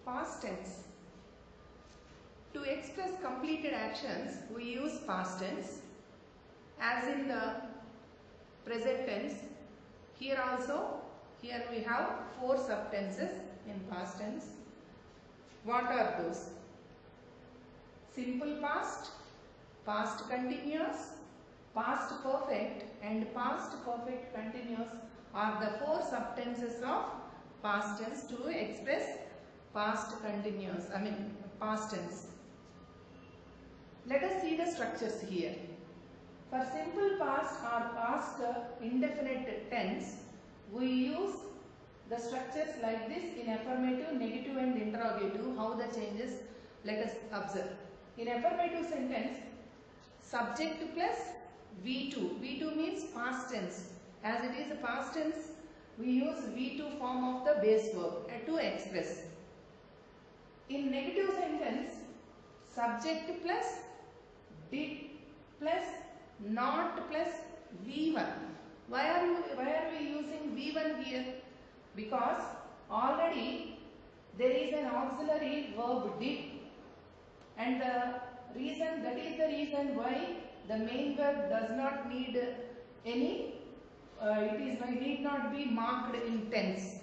Past tense. To express completed actions, we use past tense. As in the present tense, here we have 4 subtenses in past tense. What are those? Simple past, past continuous, past perfect and past perfect continuous are the 4 subtenses of past tense to express past tense. Let us see the structures here. For simple past or past indefinite tense, we use the structures like this in affirmative, negative and interrogative. How the changes, let us observe. In affirmative sentence, subject plus V2. V2 means past tense. As it is a past tense, we use V2 form of the base verb to express. In negative sentence, subject plus did plus not plus V1. Why are we using V1 here? Because already there is an auxiliary verb did, and that is the reason why the main verb does not need any, it need not be marked in tense,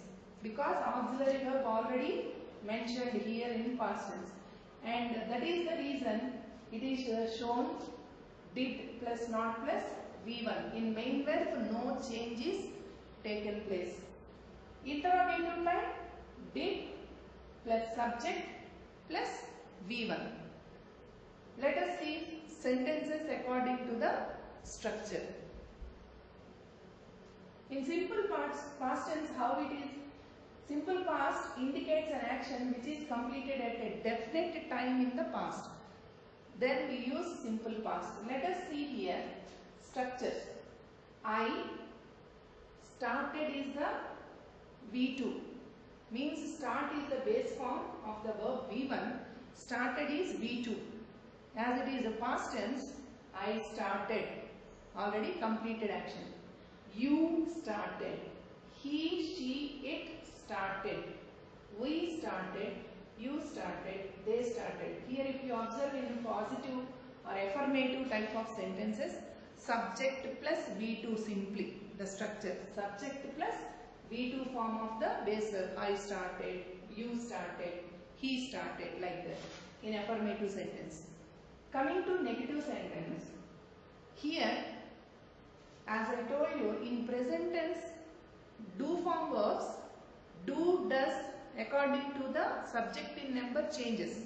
because auxiliary verb already mentioned here in past tense, and that is the reason it is shown did plus not plus V1. In main verb no change is taken place. Interrogative time, did plus subject plus V1. Let us see sentences according to the structure. In simple past tense, how it is? Simple past indicates an action which is completed at a definite time in the past. Then we use simple past. Let us see here structures. I started is the V2. Means start is the base form of the verb V1. Started is V2. As it is a past tense, I started. Already completed action. You started. He, she, it started. We started. You started. They started. Here if you observe in positive or affirmative type of sentences, subject plus V2 simply. The structure. Subject plus V2 form of the base verb. I started. You started. He started. Like that. In affirmative sentence. Coming to negative sentence. Here, as I told you, in present tense, do form verbs, do, does, according to the subject in number changes.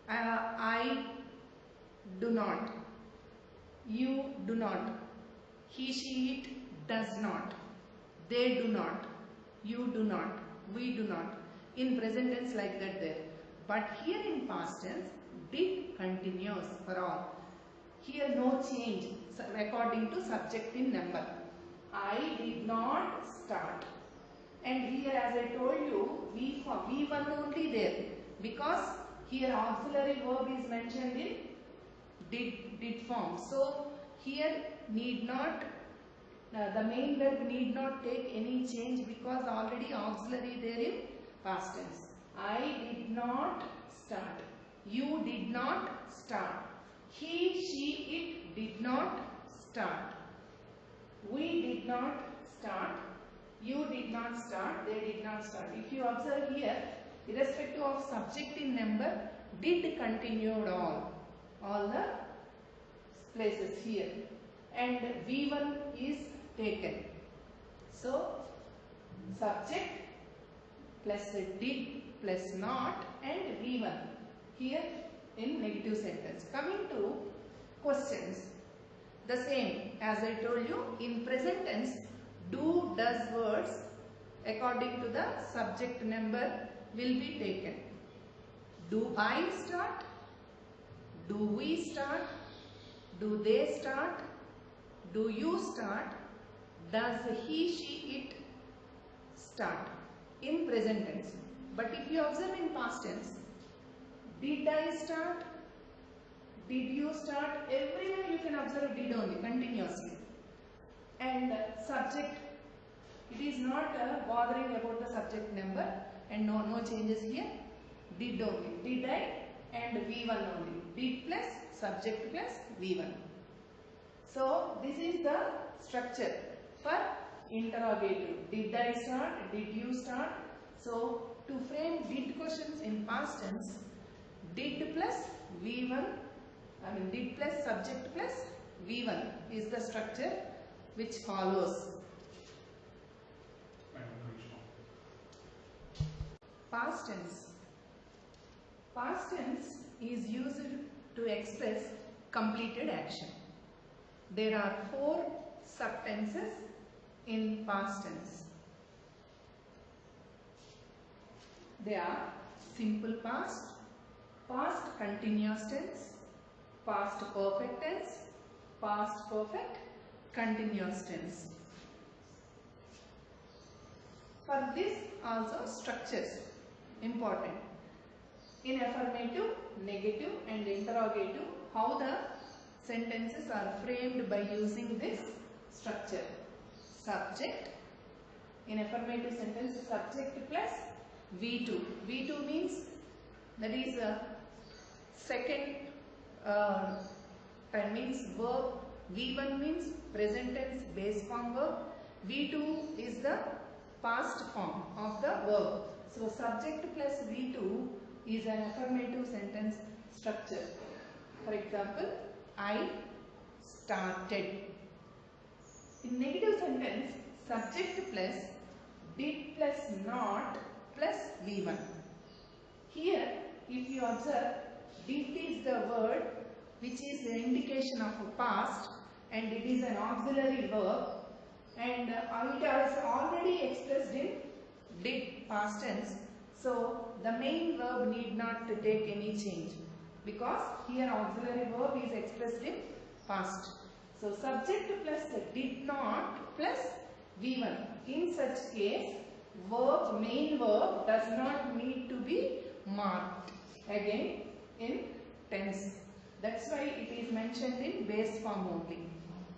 I do not. You do not. He, she, it does not. They do not. You do not. We do not. In present tense like that there. But here in past tense, did continues for all. Here no change according to subject in number. I did not start. And here as I told you, V1 only there. Because here auxiliary verb is mentioned in did form. So here need not, the main verb need not take any change because already auxiliary there in past tense. I did not start. You did not start. He, she, it did not start. We did not start. You did not start. They did not start. If you observe here, irrespective of subject in number, did continued all the places here. And V1 is taken. So, subject plus did plus not and V1 here in negative sentence. Coming to questions, the same as I told you, in present tense, do, does words according to the subject number will be taken. Do I start? Do we start? Do they start? Do you start? Does he, she, it start? In present tense. But if you observe in past tense, did I start? Did you start? Everywhere you can observe did only continuously. And subject It is not bothering about the subject number, and no changes here. Did only. Did I and V1 only. Did plus subject plus V1. So this is the structure for interrogative. Did I start? Did you start? So to frame did questions in past tense, did plus V1, did plus subject plus V1 is the structure which follows. Past tense. Past tense is used to express completed action. There are 4 subtenses in past tense. They are simple past, past continuous tense, past perfect tense, past perfect continuous tense. For this also structures important. In affirmative, negative and interrogative, how the sentences are framed by using this structure. Subject, in affirmative sentence, subject plus V2. V2 means that is a second means verb. V1 means present tense base form verb. V2 is the past form of the verb. So subject plus V2 is an affirmative sentence structure. For example, I started. In negative sentence, subject plus did plus not plus V1. Here, if you observe, did is the word which is the indication of a past, and it is an auxiliary verb, and it is already expressed in did past tense. So the main verb need not to take any change, because here auxiliary verb is expressed in past. So subject plus did not plus V1. In such case, verb, main verb does not need to be marked again in tense. That's why it is mentioned in base form only.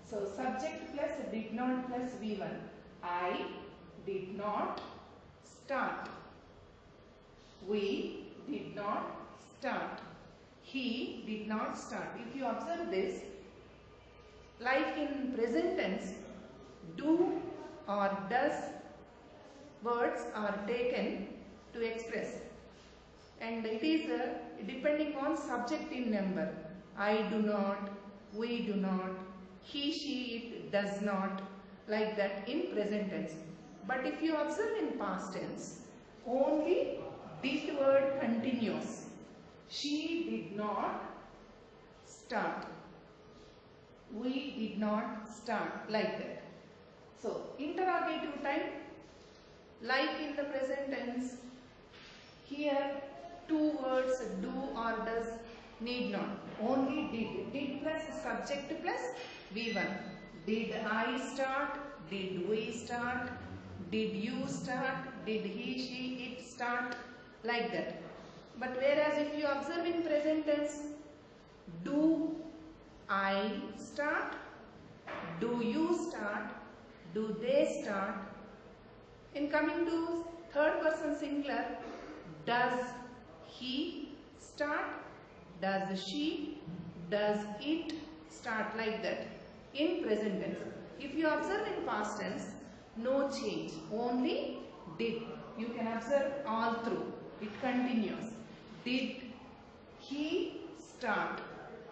So subject plus did not plus V1. I did not start. We did not start. He did not start. If you observe this, like in present tense, do or does words are taken to express, and it is depending on subject in number. I do not, we do not, he, she, it does not, like that in present tense. But if you observe in past tense, only did word continues. She did not start. We did not start, like that. So interrogative time, like in the present tense, here 2 words do or does need not. Only did. Did plus subject plus V1. Did I start? Did we start? Did you start? Did he, she, it start? Like that. But whereas if you observe in present tense, do I start? Do you start? Do they start? In coming to third person singular, does he start? Does she? Does it start? Like that in present tense. If you observe in past tense, no change, only did. You can observe all through. It continues. Did he start?